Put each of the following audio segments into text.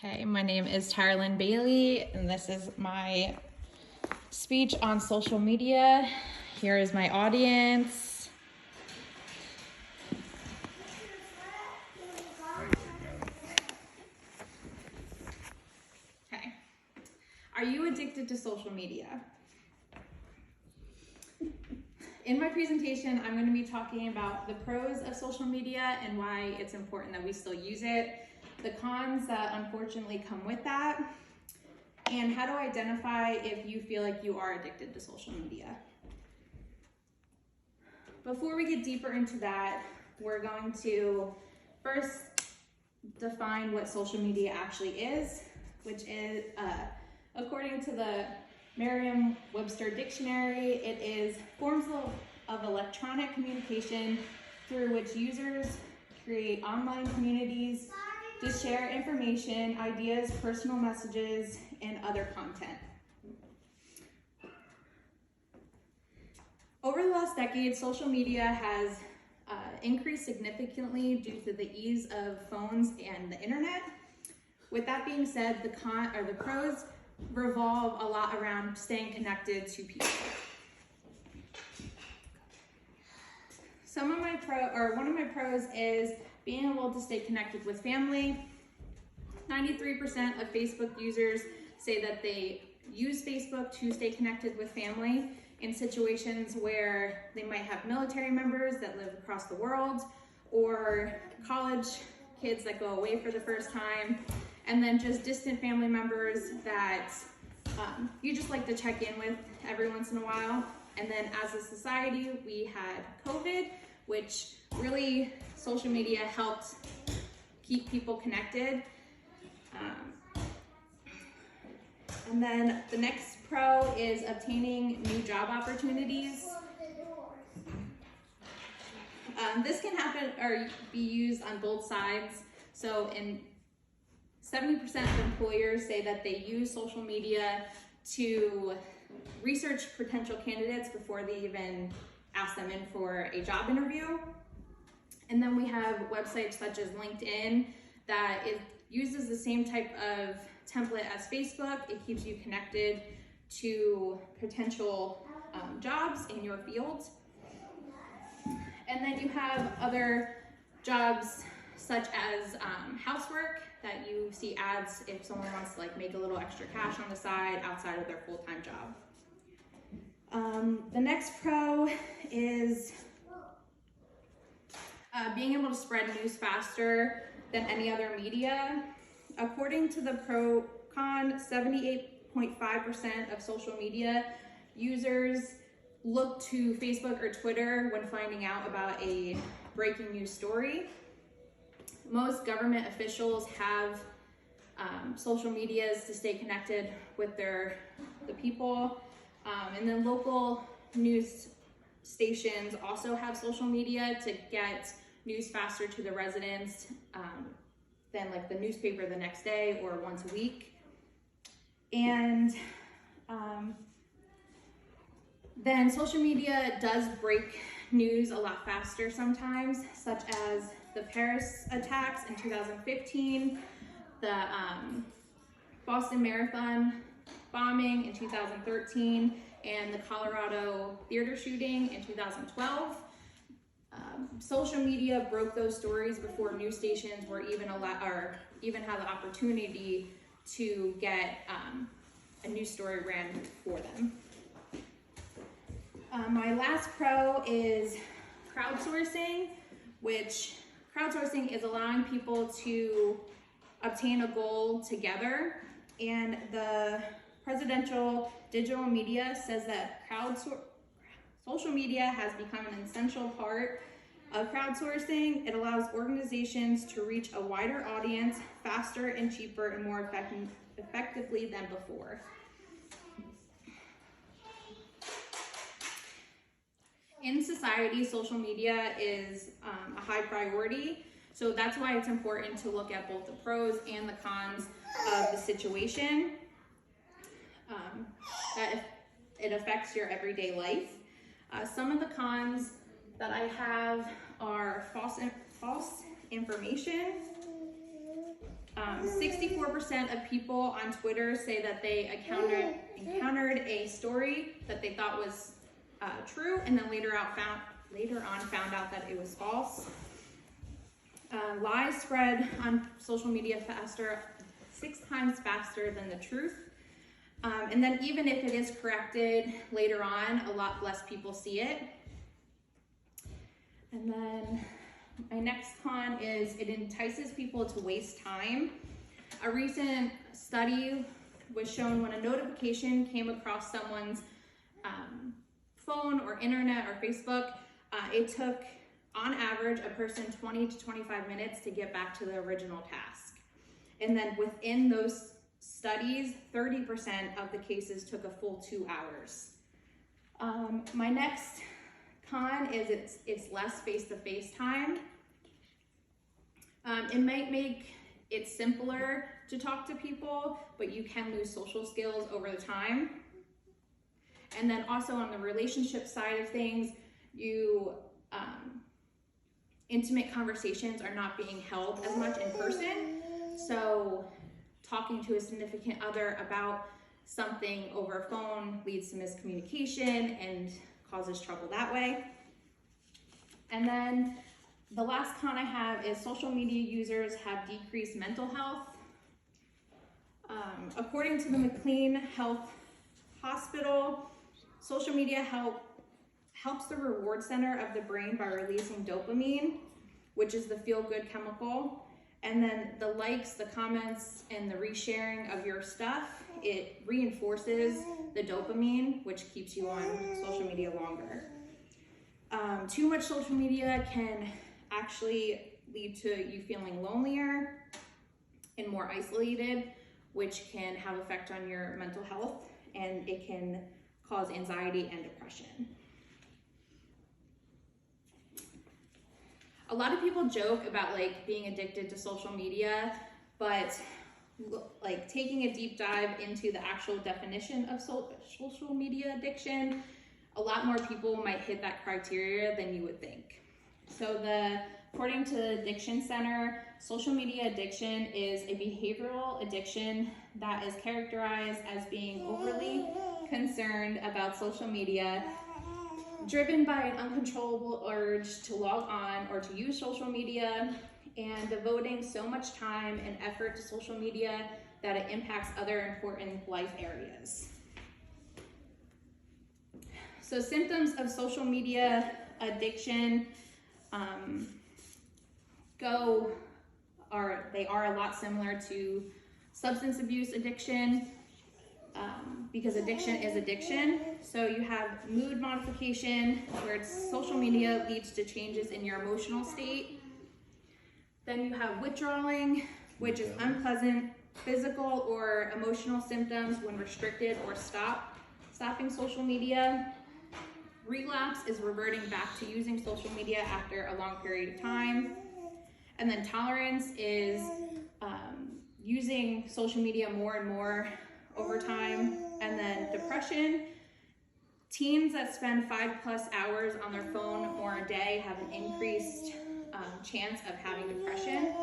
Okay, my name is Tara-Lynn Bailey, and this is my speech on social media. Here is my audience. Okay, are you addicted to social media? In my presentation, I'm going to be talking about the pros of social media and why it's important that we still use it, the cons that unfortunately come with that, and how to identify if you feel like you are addicted to social media. Before we get deeper into that, we're going to first define what social media actually is, which is, according to the Merriam-Webster Dictionary, it is forms of electronic communication through which users create online communities to share information, ideas, personal messages, and other content. Over the last decade, social media has increased significantly due to the ease of phones and the internet. With that being said, the pros revolve a lot around staying connected to people. One of my pros is being able to stay connected with family. 93% of Facebook users say that they use Facebook to stay connected with family in situations where they might have military members that live across the world, or college kids that go away for the first time, and then just distant family members that you just like to check in with every once in a while. And then as a society, we had COVID, which really social media helped keep people connected. And then the next pro is obtaining new job opportunities. This can happen or be used on both sides. So 70% of employers say that they use social media to research potential candidates before they even ask them in for a job interview. And then we have websites such as LinkedIn that it uses the same type of template as Facebook. It keeps you connected to potential jobs in your field. And then you have other jobs such as housework that you see ads if someone wants to make a little extra cash on the side outside of their full-time job. The next pro is being able to spread news faster than any other media. According to the pro-con, 78.5% of social media users look to Facebook or Twitter when finding out about a breaking news story. Most government officials have social medias to stay connected with the people. And then local news stations also have social media to get news faster to the residents than the newspaper the next day or once a week. And then social media does break news a lot faster sometimes, such as the Paris attacks in 2015, the Boston Marathon bombing in 2013, and the Colorado theater shooting in 2012. Social media broke those stories before news stations were even had the opportunity to get a news story ran for them. My last pro is crowdsourcing, which crowdsourcing is allowing people to obtain a goal together. And the Presidential Digital Media says that social media has become an essential part of crowdsourcing. It allows organizations to reach a wider audience faster and cheaper and more effectively than before. In society, social media is a high priority. So that's why it's important to look at both the pros and the cons of the situation. That it affects your everyday life. Some of the cons that I have are false information. 64% of people on Twitter say that they encountered a story that they thought was true, and then later on found out that it was false. Lies spread on social media 6 times faster than the truth. And then even if it is corrected later on, a lot less people see it. And then my next con is it entices people to waste time. A recent study was shown when a notification came across someone's phone or internet or Facebook, it took, on average, a person 20 to 25 minutes to get back to the original task. And then within those studies, 30% of the cases took a full 2 hours. My next con is it's less face-to-face time. It might make it simpler to talk to people, but you can lose social skills over the time. And then also on the relationship side of things, intimate conversations are not being held as much in person. So talking to a significant other about something over a phone leads to miscommunication and causes trouble that way. And then the last con I have is social media users have decreased mental health. According to the McLean Health Hospital, social media helps the reward center of the brain by releasing dopamine, which is the feel-good chemical. And then the likes, the comments, and the resharing of your stuff, it reinforces the dopamine, which keeps you on social media longer. Too much social media can actually lead to you feeling lonelier and more isolated, which can have effect on your mental health, and it can cause anxiety and depression. A lot of people joke about like being addicted to social media, but like taking a deep dive into the actual definition of social media addiction, a lot more people might hit that criteria than you would think. So according to the Addiction Center, social media addiction is a behavioral addiction that is characterized as being overly concerned about social media, driven by an uncontrollable urge to log on or to use social media, and devoting so much time and effort to social media that it impacts other important life areas. So symptoms of social media addiction are a lot similar to substance abuse addiction, because addiction is addiction. So you have mood modification, where social media leads to changes in your emotional state. Then you have withdrawing, which is unpleasant physical or emotional symptoms when restricted or stopping social media. Relapse is reverting back to using social media after a long period of time. And then tolerance is using social media more and more over time. And then depression, teens that spend 5+ hours on their phone more a day have an increased chance of having depression.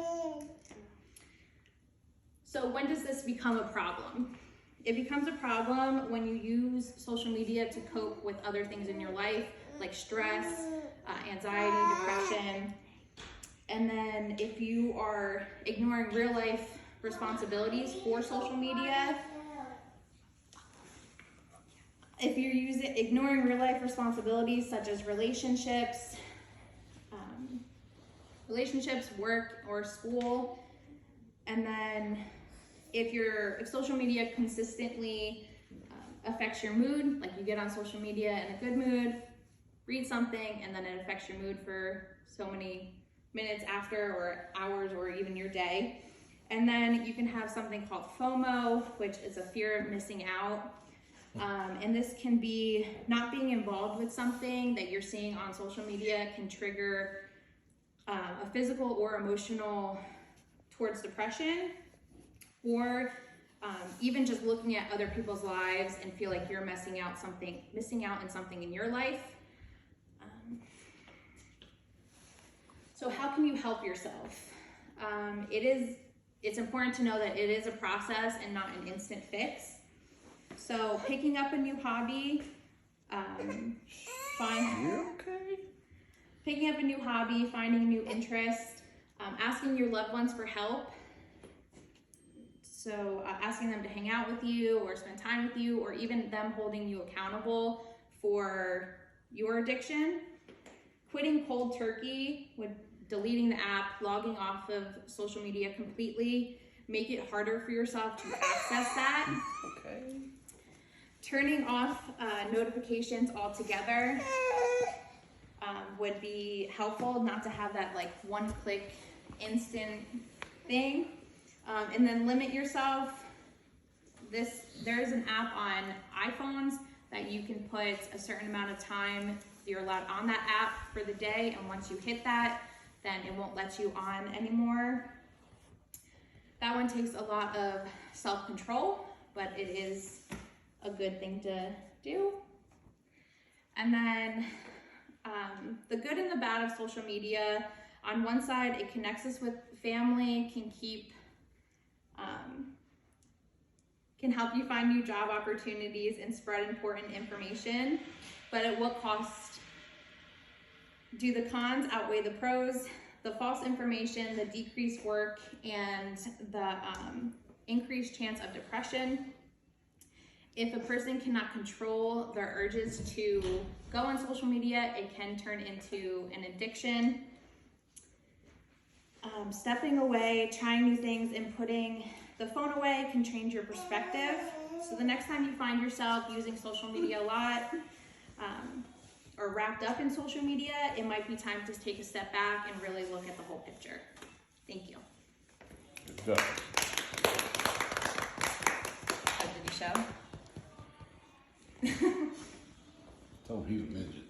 So when does this become a problem? It becomes a problem when you use social media to cope with other things in your life, like stress, anxiety, depression. And then if you are ignoring real life responsibilities for social media, if you're ignoring real life responsibilities such as relationships, work, or school, and then if social media consistently affects your mood, like you get on social media in a good mood, read something, and then it affects your mood for so many minutes after, or hours, or even your day. And then you can have something called FOMO, which is a fear of missing out. And this can be not being involved with something that you're seeing on social media can trigger a physical or emotional towards depression, or even just looking at other people's lives and feel like you're missing out in something in your life. So how can you help yourself? It is it's important to know that it is a process and not an instant fix. So picking up a new hobby, picking up a new hobby, finding a new interest, asking your loved ones for help. So asking them to hang out with you or spend time with you, or even them holding you accountable for your addiction. Quitting cold turkey with deleting the app, logging off of social media completely, make it harder for yourself to access that. Okay. Turning off notifications altogether would be helpful, not to have that like one-click instant thing. And then limit yourself. There's an app on iPhones that you can put a certain amount of time you're allowed on that app for the day, and once you hit that, then it won't let you on anymore. That one takes a lot of self-control, but it is a good thing to do. And then the good and the bad of social media. On one side, it connects us with family, can help you find new job opportunities and spread important information, but at what cost? Do the cons outweigh the pros? The false information, the decreased work, and the increased chance of depression. If a person cannot control their urges to go on social media, it can turn into an addiction. Stepping away, trying new things, and putting the phone away can change your perspective. So the next time you find yourself using social media a lot or wrapped up in social media, it might be time to take a step back and really look at the whole picture. Thank you. Good job. How did he show? Told he was a midget.